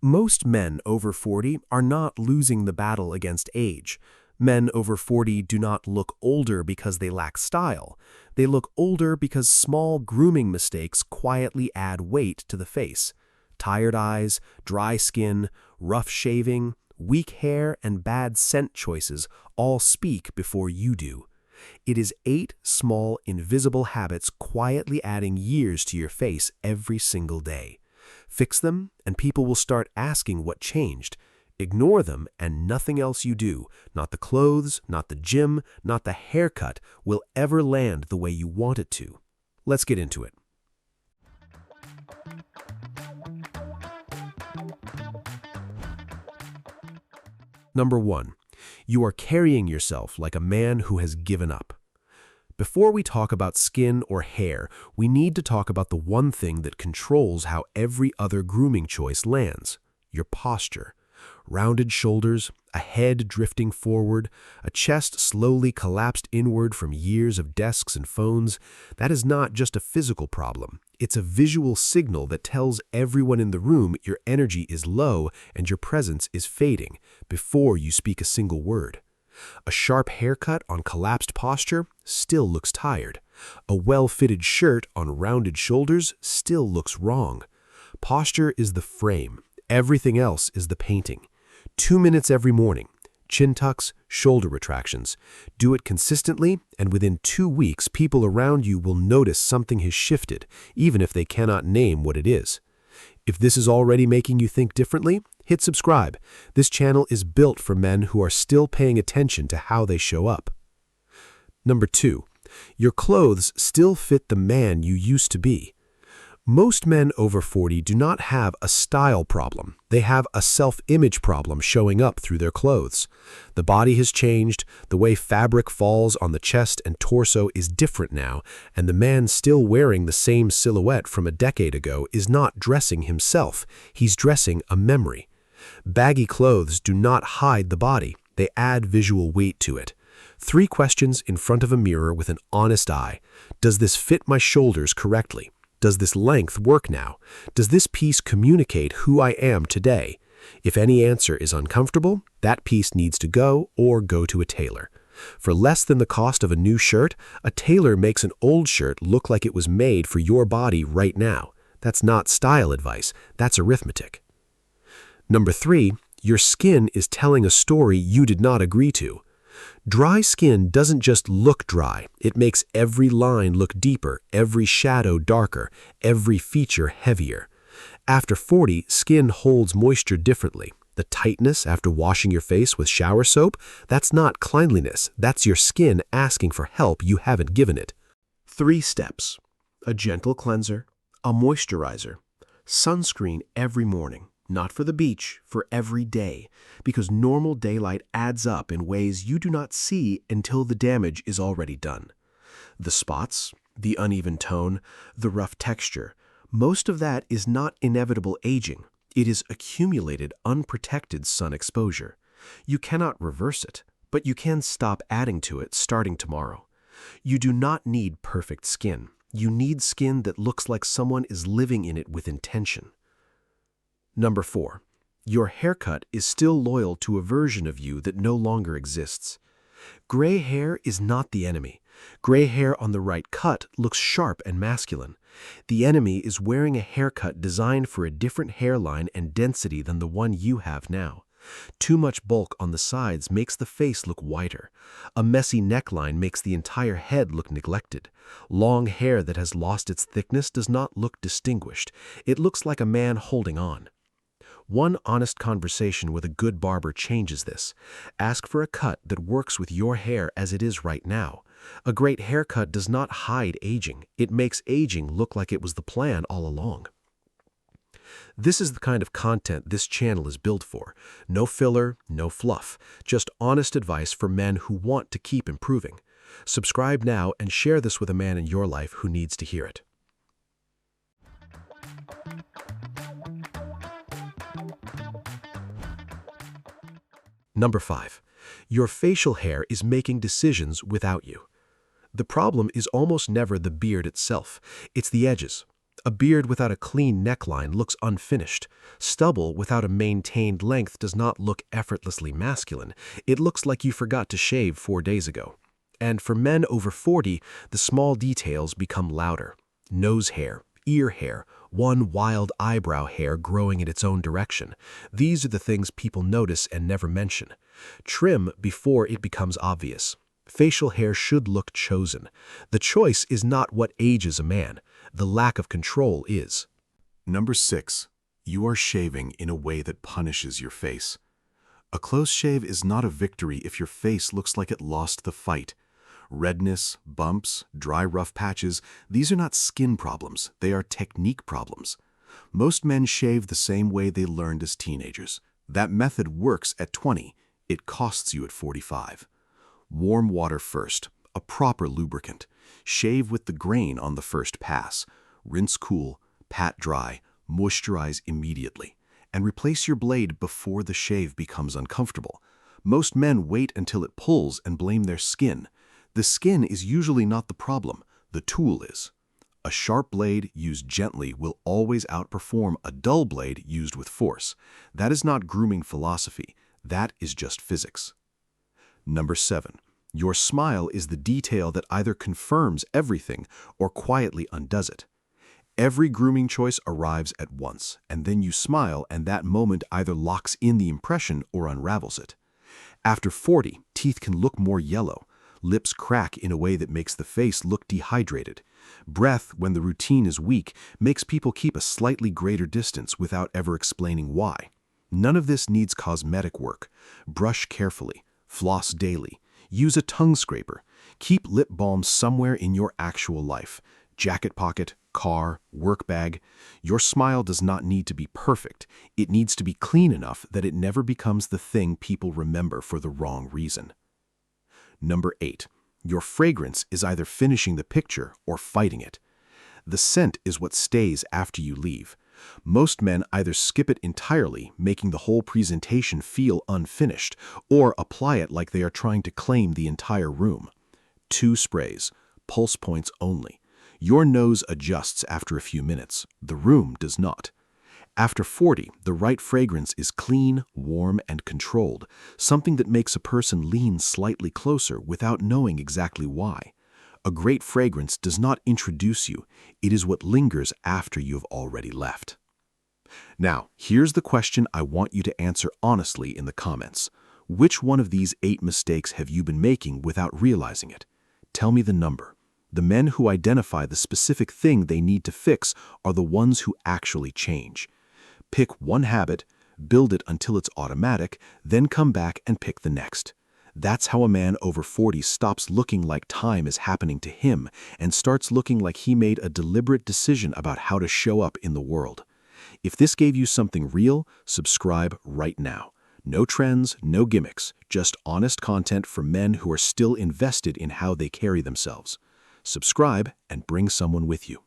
Most men over 40 are not losing the battle against age. Men over 40 do not look older because they lack style. They look older because small grooming mistakes quietly add weight to the face. Tired eyes, dry skin, rough shaving, weak hair, and bad scent choices all speak before you do. It is 8 small, invisible habits quietly adding years to your face every single day. Fix them, and people will start asking what changed. Ignore them, and nothing else you do, not the clothes, not the gym, not the haircut, will ever land the way you want it to. Let's get into it. Number 1. You are carrying yourself like a man who has given up. Before we talk about skin or hair, we need to talk about the one thing that controls how every other grooming choice lands: your posture. Rounded shoulders, a head drifting forward, a chest slowly collapsed inward from years of desks and phones. That is not just a physical problem. It's a visual signal that tells everyone in the room your energy is low and your presence is fading before you speak a single word. A sharp haircut on collapsed posture still looks tired. A well-fitted shirt on rounded shoulders still looks wrong. Posture is the frame. Everything else is the painting. 2 minutes every morning. Chin tucks, shoulder retractions. Do it consistently, and within 2 weeks, people around you will notice something has shifted, even if they cannot name what it is. If this is already making you think differently, hit subscribe. This channel is built for men who are still paying attention to how they show up. Number 2. Your clothes still fit the man you used to be. Most men over 40 do not have a style problem. They have a self-image problem showing up through their clothes. The body has changed, the way fabric falls on the chest and torso is different now, and the man still wearing the same silhouette from a decade ago is not dressing himself. He's dressing a memory. Baggy clothes do not hide the body. They add visual weight to it. 3 questions in front of a mirror with an honest eye. Does this fit my shoulders correctly? Does this length work now? Does this piece communicate who I am today? If any answer is uncomfortable, that piece needs to go or go to a tailor. For less than the cost of a new shirt, a tailor makes an old shirt look like it was made for your body right now. That's not style advice, that's arithmetic. Number 3, your skin is telling a story you did not agree to. Dry skin doesn't just look dry, it makes every line look deeper, every shadow darker, every feature heavier. After 40, skin holds moisture differently. The tightness after washing your face with shower soap, that's not cleanliness, that's your skin asking for help you haven't given it. 3 steps: a gentle cleanser, a moisturizer, sunscreen every morning. Not for the beach, for every day, because normal daylight adds up in ways you do not see until the damage is already done. The spots, the uneven tone, the rough texture, most of that is not inevitable aging. It is accumulated, unprotected sun exposure. You cannot reverse it, but you can stop adding to it starting tomorrow. You do not need perfect skin. You need skin that looks like someone is living in it with intention. Number 4. Your haircut is still loyal to a version of you that no longer exists. Gray hair is not the enemy. Gray hair on the right cut looks sharp and masculine. The enemy is wearing a haircut designed for a different hairline and density than the one you have now. Too much bulk on the sides makes the face look whiter. A messy neckline makes the entire head look neglected. Long hair that has lost its thickness does not look distinguished. It looks like a man holding on. One honest conversation with a good barber changes this. Ask for a cut that works with your hair as it is right now. A great haircut does not hide aging. It makes aging look like it was the plan all along. This is the kind of content this channel is built for. No filler, no fluff. Just honest advice for men who want to keep improving. Subscribe now and share this with a man in your life who needs to hear it. Number 5. Your facial hair is making decisions without you. The problem is almost never the beard itself. It's the edges. A beard without a clean neckline looks unfinished. Stubble without a maintained length does not look effortlessly masculine. It looks like you forgot to shave 4 days ago. And for men over 40, the small details become louder. Nose hair, ear hair, one wild eyebrow hair growing in its own direction. These are the things people notice and never mention. Trim before it becomes obvious. Facial hair should look chosen. The choice is not what ages a man. The lack of control is. Number 6. You are shaving in a way that punishes your face. A close shave is not a victory if your face looks like it lost the fight. Redness, bumps, dry rough patches, these are not skin problems, they are technique problems. Most men shave the same way they learned as teenagers. That method works at 20, it costs you at 45. Warm water first, a proper lubricant. Shave with the grain on the first pass. Rinse cool, pat dry, moisturize immediately. And replace your blade before the shave becomes uncomfortable. Most men wait until it pulls and blame their skin. The skin is usually not the problem, the tool is. A sharp blade used gently will always outperform a dull blade used with force. That is not grooming philosophy, that is just physics. Number 7. Your smile is the detail that either confirms everything or quietly undoes it. Every grooming choice arrives at once, and then you smile and that moment either locks in the impression or unravels it. After 40, teeth can look more yellow. Lips crack in a way that makes the face look dehydrated. Breath, when the routine is weak, makes people keep a slightly greater distance without ever explaining why. None of this needs cosmetic work. Brush carefully. Floss daily. Use a tongue scraper. Keep lip balm somewhere in your actual life. Jacket pocket, car, work bag. Your smile does not need to be perfect. It needs to be clean enough that it never becomes the thing people remember for the wrong reason. Number 8. Your fragrance is either finishing the picture or fighting it. The scent is what stays after you leave. Most men either skip it entirely, making the whole presentation feel unfinished, or apply it like they are trying to claim the entire room. 2 sprays, pulse points only. Your nose adjusts after a few minutes. The room does not. After 40, the right fragrance is clean, warm, and controlled, something that makes a person lean slightly closer without knowing exactly why. A great fragrance does not introduce you, it is what lingers after you have already left. Now, here's the question I want you to answer honestly in the comments. Which one of these 8 mistakes have you been making without realizing it? Tell me the number. The men who identify the specific thing they need to fix are the ones who actually change. Pick one habit, build it until it's automatic, then come back and pick the next. That's how a man over 40 stops looking like time is happening to him and starts looking like he made a deliberate decision about how to show up in the world. If this gave you something real, subscribe right now. No trends, no gimmicks, just honest content from men who are still invested in how they carry themselves. Subscribe and bring someone with you.